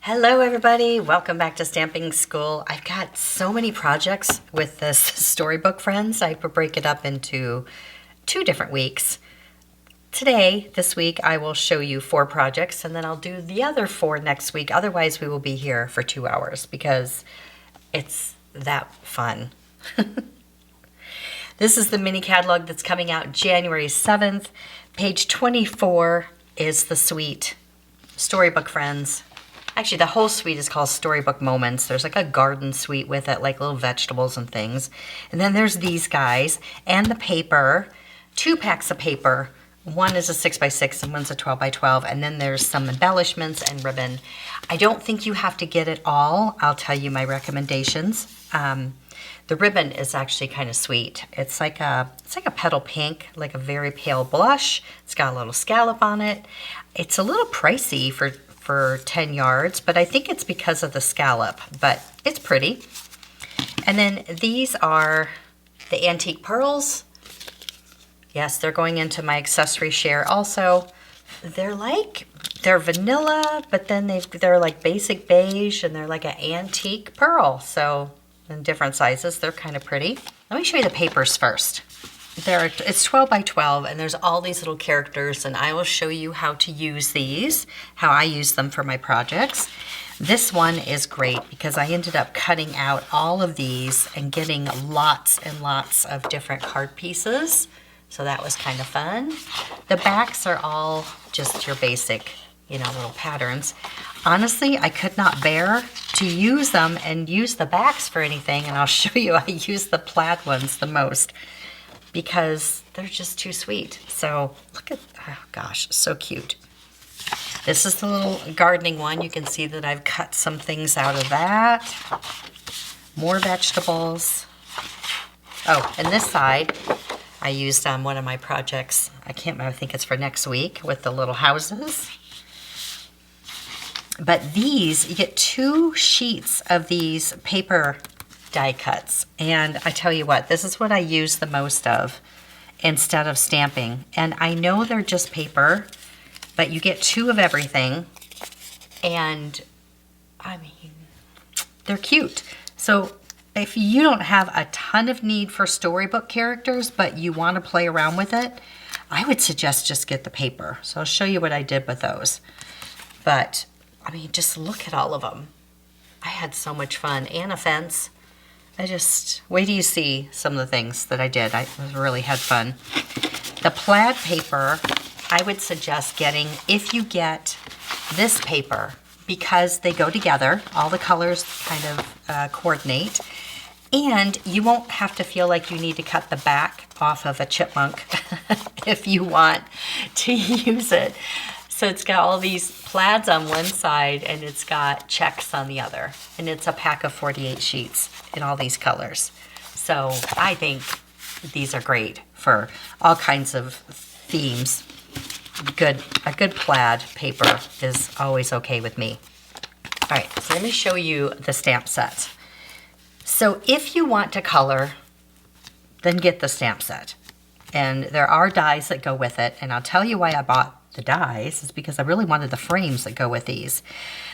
Hello everybody, welcome back to Stamping School. I've got so many projects with this Storybook Friends. I break it up into 2 different weeks. Today, this week, I will show you 4 projects and then I'll do the other 4 next week. Otherwise, we will be here for 2 hours because it's that fun. This is the mini catalog that's coming out January 7th. Page 24 is the suite, Storybook Friends. Actually, the whole suite is called Storybook Moments. There's like a garden suite with it, like little vegetables and things. And then there's these guys and the paper, 2 packs of paper. One is a 6x6 and one's a 12x12. And then there's some embellishments and ribbon. I don't think you have to get it all. I'll tell you my recommendations. The ribbon is actually kind of sweet. It's like a petal pink, like a very pale blush. It's got a little scallop on it. It's a little pricey for 10 yards, but I think it's because of the scallop, but it's pretty. And then these are the antique pearls. Yes, they're going into my accessory share also. They're vanilla, but then they're like basic beige and they're like an antique pearl. So in different sizes, they're kind of pretty. Let me show you the papers first. It's 12x12 and there's all these little characters, and I will show you how to use these, how I use them for my projects. This one is great because I ended up cutting out all of these and getting lots and lots of different card pieces. So that was kind of fun. The backs are all just your basic, little patterns. Honestly, I could not bear to use them and use the backs for anything, and I'll show you I use the plaid ones the most, because they're just too sweet. So look at, oh gosh, so cute. This is the little gardening one. You can see that I've cut some things out of that. More vegetables. Oh, and this side, I used on one of my projects. I can't remember, I think it's for next week with the little houses. But these, you get 2 sheets of these paper die cuts, and I tell you what, this is what I use the most of instead of stamping. And I know they're just paper, but you get 2 of everything, and I mean, they're cute. So if you don't have a ton of need for storybook characters, but you want to play around with it, I would suggest just get the paper. So I'll show you what I did with those. But I mean, just look at all of them. I had so much fun. And a fence. Wait till you see some of the things that I did. I really had fun. The plaid paper, I would suggest getting, if you get this paper, because they go together, all the colors kind of coordinate, and you won't have to feel like you need to cut the back off of a chipmunk if you want to use it. So it's got all these plaids on one side and it's got checks on the other. And it's a pack of 48 sheets in all these colors. So I think these are great for all kinds of themes. A good plaid paper is always okay with me. All right, so let me show you the stamp set. So if you want to color, then get the stamp set. And there are dies that go with it. And I'll tell you why I bought the dies is because I really wanted the frames that go with these.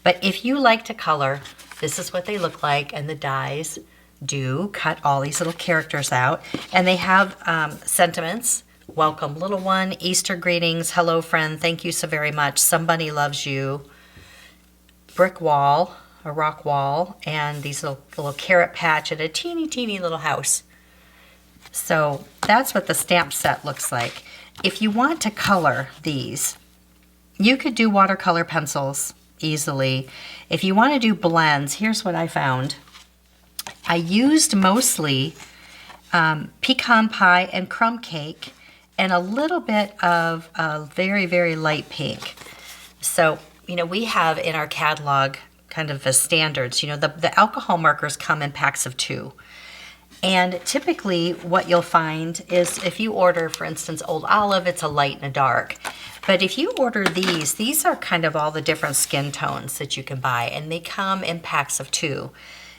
But if you like to color, this is what they look like, and the dies do cut all these little characters out, and they have sentiments. Welcome little one, Easter greetings, hello friend, thank you so very much, somebody loves you, brick wall, a rock wall, and these little carrot patch and a teeny little house. So that's what the stamp set looks like. If you want to color these, you could do watercolor pencils easily. If you want to do blends, here's what I found. I used mostly pecan pie and crumb cake and a little bit of a very light pink. So, we have in our catalog kind of the standards. The alcohol markers come in packs of 2. And typically what you'll find is if you order, for instance, Old Olive, it's a light and a dark. But if you order these are kind of all the different skin tones that you can buy, and they come in packs of 2.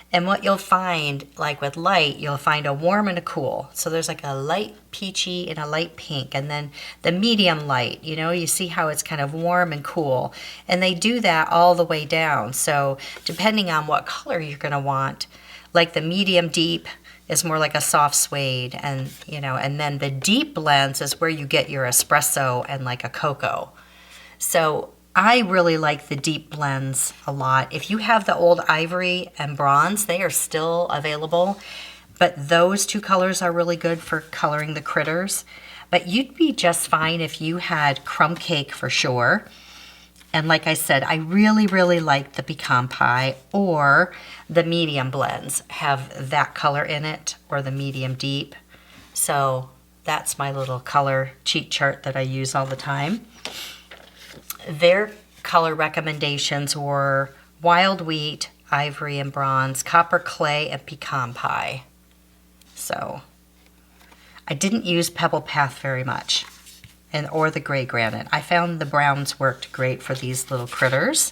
And what you'll find, like with light, you'll find a warm and a cool. So there's like a light peachy and a light pink, and then the medium light, you know, you see how it's kind of warm and cool. And they do that all the way down. So depending on what color you're gonna want, like the medium deep is more like a soft suede, and you know, and then the deep blends is where you get your espresso and like a cocoa. So I really like the deep blends a lot. If you have the old ivory and bronze, they are still available, but those two colors are really good for coloring the critters. But you'd be just fine if you had crumb cake for sure. And like I said, I really, really like the pecan pie, or the medium blends have that color in it, or the medium deep. So that's my little color cheat chart that I use all the time. Their color recommendations were wild wheat, ivory and bronze, copper clay, and pecan pie. So I didn't use Pebble Path very much, or the gray granite. I found the browns worked great for these little critters.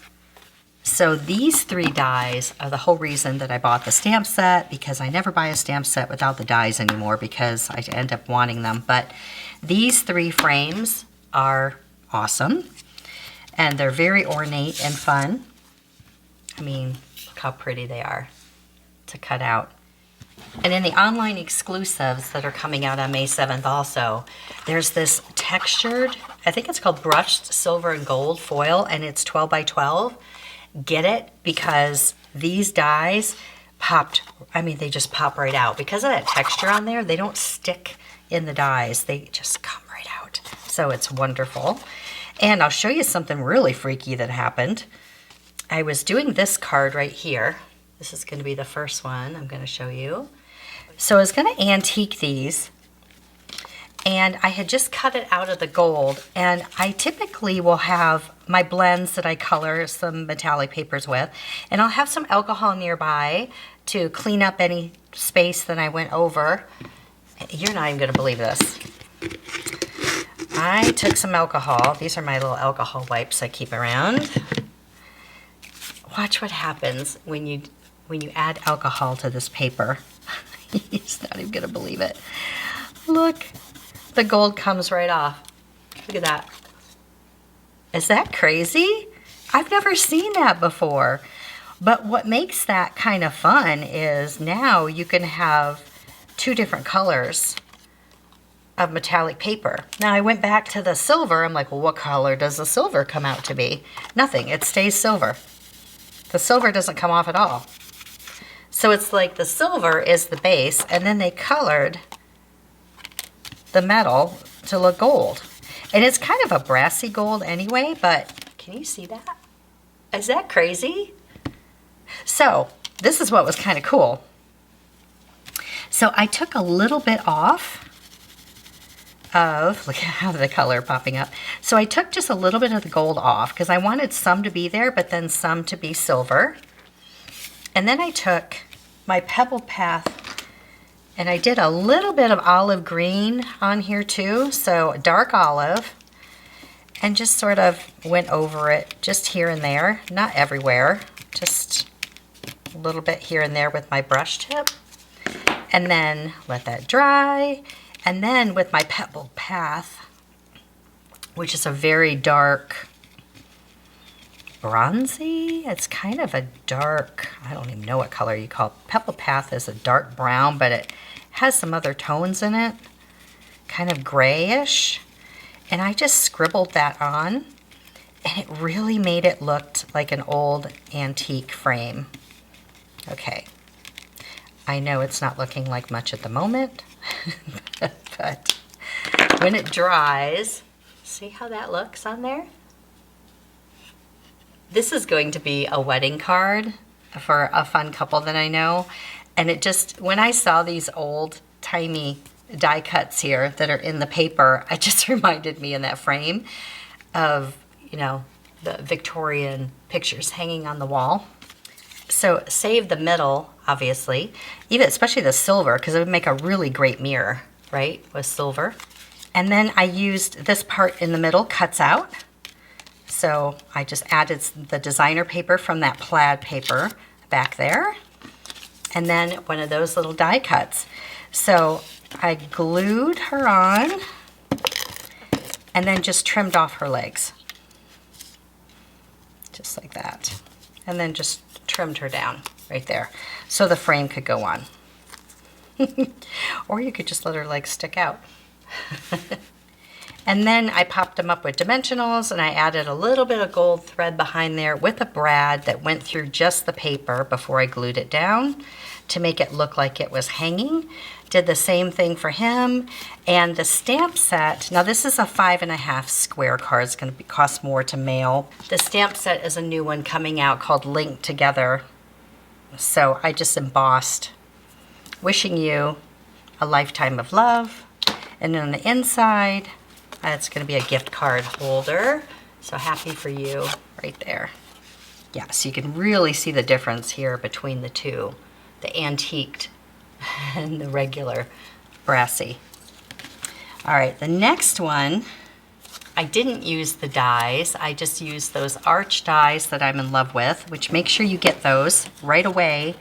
So these 3 dies are the whole reason that I bought the stamp set, because I never buy a stamp set without the dies anymore because I end up wanting them. But these 3 frames are awesome. And they're very ornate and fun. I mean, look how pretty they are to cut out. And in the online exclusives that are coming out on May 7th also, there's this textured, I think it's called brushed silver and gold foil, and it's 12 by 12. Get it, because these dies popped, I mean, they just pop right out. Because of that texture on there, they don't stick in the dies. They just come right out. So it's wonderful. And I'll show you something really freaky that happened. I was doing this card right here. This is going to be the first one I'm going to show you. So I was going to antique these, and I had just cut it out of the gold. And I typically will have my blends that I color some metallic papers with, and I'll have some alcohol nearby to clean up any space that I went over. You're not even going to believe this. I took some alcohol. These are my little alcohol wipes I keep around. Watch what happens when you add alcohol to this paper. He's not even gonna believe it. Look, the gold comes right off. Look at that. Is that crazy? I've never seen that before. But what makes that kind of fun is now you can have 2 different colors of metallic paper. Now I went back to the silver. I'm like, well, what color does the silver come out to be? Nothing. It stays silver. The silver doesn't come off at all. So it's like the silver is the base, and then they colored the metal to look gold. And it's kind of a brassy gold anyway, but can you see that? Is that crazy? So this is what was kind of cool. So I took a little bit off of, look at how the color popping up. So I took just a little bit of the gold off because I wanted some to be there, but then some to be silver. And then I took my Pebble Path and I did a little bit of olive green on here too. So dark olive, and just sort of went over it just here and there, not everywhere, just a little bit here and there with my brush tip. And then let that dry. And then with my Pebble Path, which is a very dark bronzy, it's kind of a dark, I don't even know what color you call it. Pebble Path is a dark brown, but it has some other tones in it, kind of grayish. And I just scribbled that on, and it really made it look like an old antique frame. Okay, I know it's not looking like much at the moment, but when it dries, see how that looks on there? This is going to be a wedding card for a fun couple that I know. And it just, when I saw these old tiny die cuts here that are in the paper, it just reminded me in that frame of, you know, the Victorian pictures hanging on the wall. So save the middle, obviously, even especially the silver, because it would make a really great mirror, right, with silver. And then I used this part in the middle, cuts out. So I just added the designer paper from that plaid paper back there. and then one of those little die cuts. So I glued her on and then just trimmed off her legs. Just like that. And then just trimmed her down right there so the frame could go on. Or you could just let her legs stick out. And then I popped them up with dimensionals, and I added a little bit of gold thread behind there with a brad that went through just the paper before I glued it down to make it look like it was hanging. Did the same thing for him. And the stamp set, now this is a 5.5 square card. It's going to cost more to mail. The stamp set is a new one coming out called Linked Together. So I just embossed, wishing you a lifetime of love. And on the inside, it's going to be a gift card holder. So happy for you right there. Yeah, so you can really see the difference here between the two, the antiqued and the regular brassy. All right, the next one, I didn't use the dies. I just used those arch dies that I'm in love with, which make sure you get those right away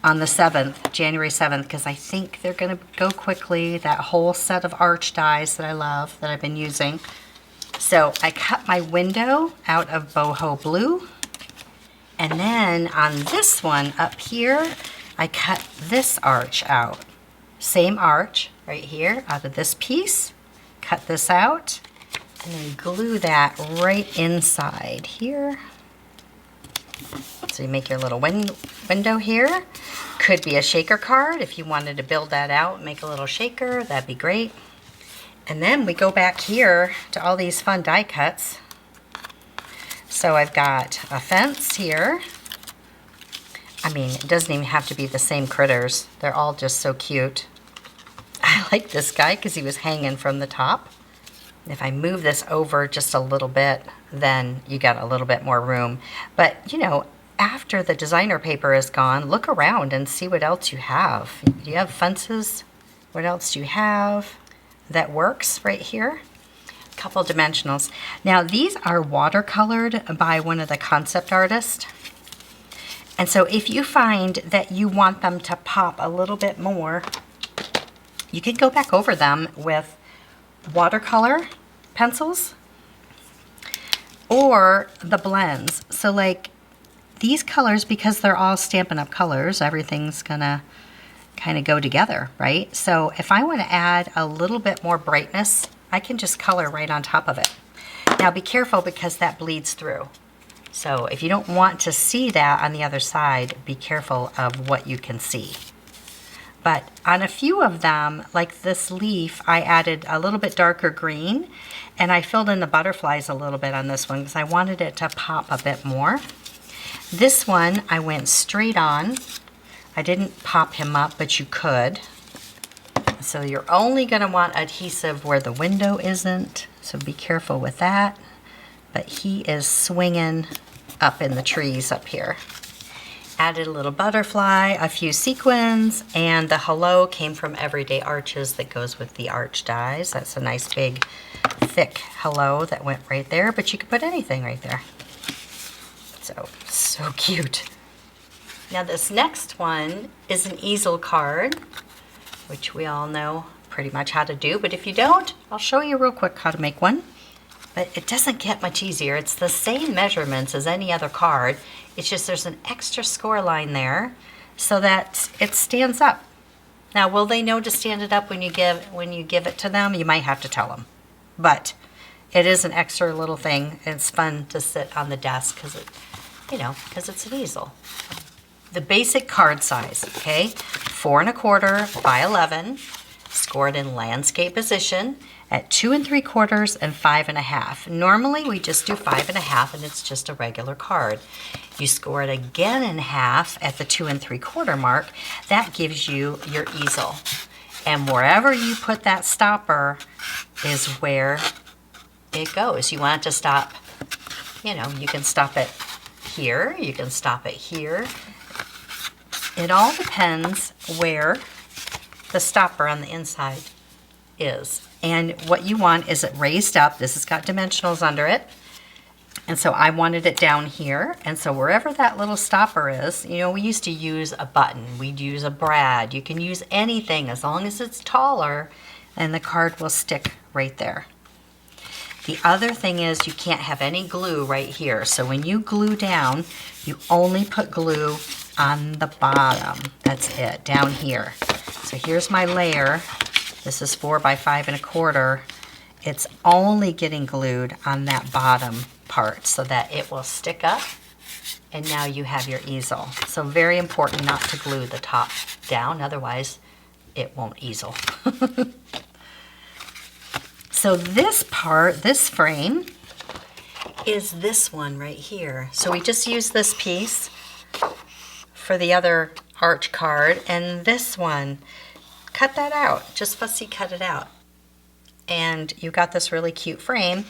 on the 7th, January 7th, because I think they're going to go quickly. That whole set of arch dies that I love, that I've been using. So I cut my window out of boho blue. And then on this one up here, I cut this arch out. Same arch right here out of this piece. Cut this out. And then glue that right inside here. So you make your little window here. Could be a shaker card if you wanted to build that out and make a little shaker, that'd be great. And then we go back here to all these fun die cuts. So I've got a fence here. I mean, it doesn't even have to be the same critters. They're all just so cute. I like this guy because he was hanging from the top. If I move this over just a little bit, then you got a little bit more room. But, you know, after the designer paper is gone, look around and see what else you have. Do you have fences? What else do you have that works right here? A couple dimensionals. Now, these are watercolored by one of the concept artists. And so if you find that you want them to pop a little bit more, you can go back over them with watercolor pencils or the blends. So like these colors, because they're all Stampin' Up! Colors, everything's gonna kind of go together, right? So if I want to add a little bit more brightness, I can just color right on top of it. Now be careful because that bleeds through. So if you don't want to see that on the other side, be careful of what you can see. But on a few of them, like this leaf, I added a little bit darker green, and I filled in the butterflies a little bit on this one because I wanted it to pop a bit more. This one, I went straight on. I didn't pop him up, but you could. So you're only going to want adhesive where the window isn't, so be careful with that. But he is swinging up in the trees up here. Added a little butterfly, a few sequins, and the hello came from Everyday Arches that goes with the arch dies. That's a nice big thick hello that went right there, but you could put anything right there. So cute. Now this next one is an easel card, which we all know pretty much how to do, but if you don't, I'll show you real quick how to make one. But it doesn't get much easier. It's the same measurements as any other card. It's just there's an extra score line there so that it stands up. Now, will they know to stand it up when you give it to them? You might have to tell them. But it is an extra little thing. It's fun to sit on the desk because it's an easel. The basic card size, okay? 4 1/4 by 11, scored in landscape position at 2 3/4 and 5 1/2. Normally we just do 5 1/2 and it's just a regular card. You score it again in half at the 2 3/4 mark. That gives you your easel. And wherever you put that stopper is where it goes. You want it to stop, you can stop it here, you can stop it here. It all depends where the stopper on the inside is. And what you want is it raised up. This has got dimensionals under it. And so I wanted it down here. And so wherever that little stopper is, you know, we used to use a button. We'd use a brad. You can use anything as long as it's taller and the card will stick right there. The other thing is you can't have any glue right here. So when you glue down, you only put glue on the bottom. That's it, down here. So here's my layer. This is 4 by 5 1/4. It's only getting glued on that bottom part so that it will stick up, and now you have your easel. So very important not to glue the top down, otherwise it won't easel. So this part, this frame, is this one right here. So we just use this piece for the other arch card, and this one, cut that out, just fussy cut it out. And you got this really cute frame.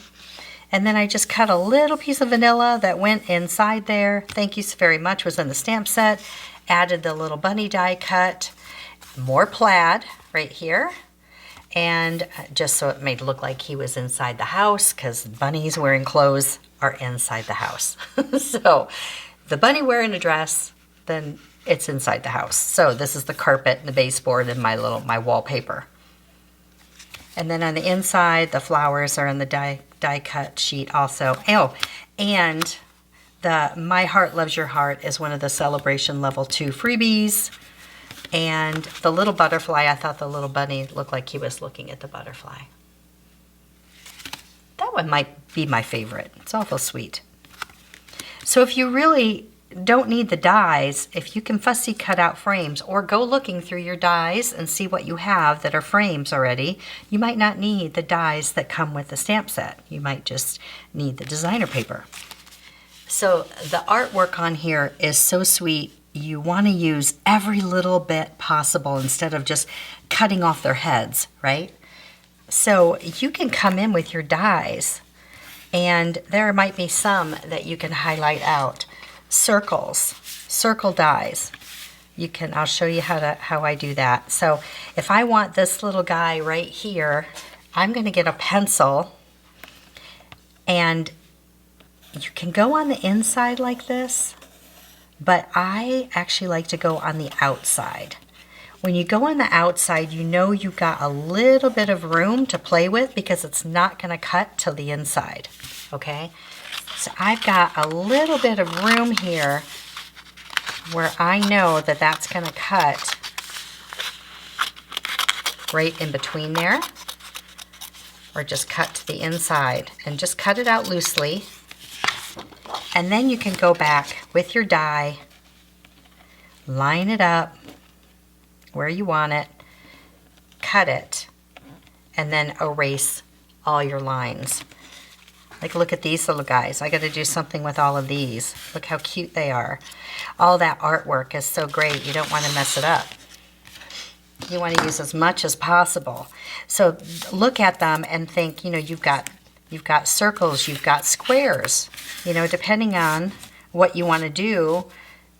And then I just cut a little piece of vanilla that went inside there. Thank you so very much, was in the stamp set. Added the little bunny die cut, more plaid right here. And just so it made it look like he was inside the house, because bunnies wearing clothes are inside the house. So the bunny wearing a dress, then it's inside the house. So this is the carpet and the baseboard and my wallpaper. And then on the inside, the flowers are in the die cut sheet also. Oh, and the My Heart Loves Your Heart is one of the Celebration Level 2 freebies. And the little butterfly, I thought the little bunny looked like he was looking at the butterfly. That one might be my favorite. It's awful sweet. So if you really don't need the dies, if you can fussy cut out frames or go looking through your dies and see what you have that are frames already, you might not need the dies that come with the stamp set. You might just need the designer paper. So the artwork on here is so sweet. You want to use every little bit possible instead of just cutting off their heads, right? So you can come in with your dies, and there might be some that you can highlight out. Circles, circle dies. You can, I'll show you how I do that. So if I want this little guy right here, I'm going to get a pencil, and you can go on the inside like this, but I actually like to go on the outside. When you go on the outside, you know you've got a little bit of room to play with because it's not going to cut till the inside, okay? So I've got a little bit of room here where I know that that's going to cut right in between there, or just cut to the inside, and just cut it out loosely. And then you can go back with your die, line it up where you want it, cut it, and then erase all your lines. Like, look at these little guys. I got to do something with all of these. Look how cute they are. All that artwork is so great. You don't want to mess it up. You want to use as much as possible. So look at them and think, you know, you've got circles, you've got squares. You know, depending on what you want to do,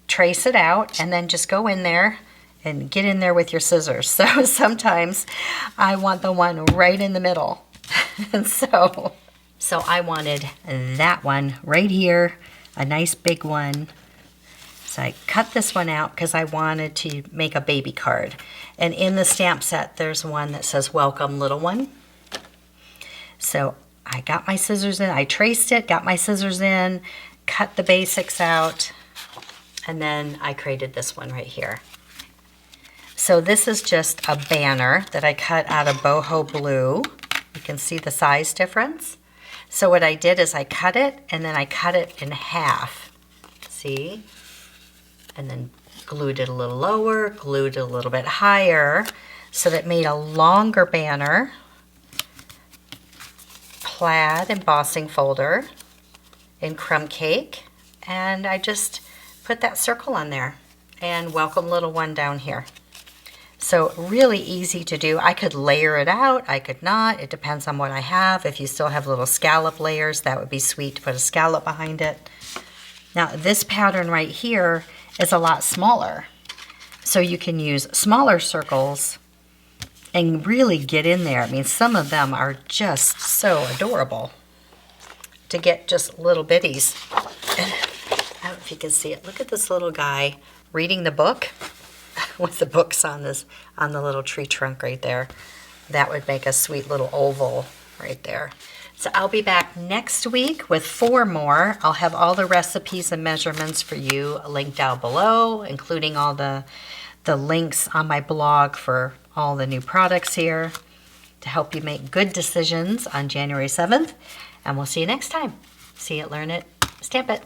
trace it out and then just go in there and get in there with your scissors. So sometimes I want the one right in the middle. And so I wanted that one right here, a nice big one. So I cut this one out because I wanted to make a baby card. And in the stamp set, there's one that says, "Welcome, little one." So I got my scissors in, I traced it, got my scissors in, cut the basics out, and then I created this one right here. So this is just a banner that I cut out of boho blue. You can see the size difference. So what I did is I cut it, and then I cut it in half. See? And then glued it a little lower, glued it a little bit higher, so that made a longer banner. Plaid embossing folder in crumb cake, and I just put that circle on there, and "Welcome, little one" down here. So really easy to do. I could layer it out, I could not. It depends on what I have. If you still have little scallop layers, that would be sweet to put a scallop behind it. Now this pattern right here is a lot smaller. So you can use smaller circles and really get in there. I mean, some of them are just so adorable. to get just little bitties. I don't know if you can see it. Look at this little guy reading the book with the books on the little tree trunk right there. That would make a sweet little oval right there. So I'll be back next week with 4 more. I'll have all the recipes and measurements for you linked down below, including all the links on my blog for all the new products here to help you make good decisions on January 7th. And we'll see you next time. See it, learn it, stamp it.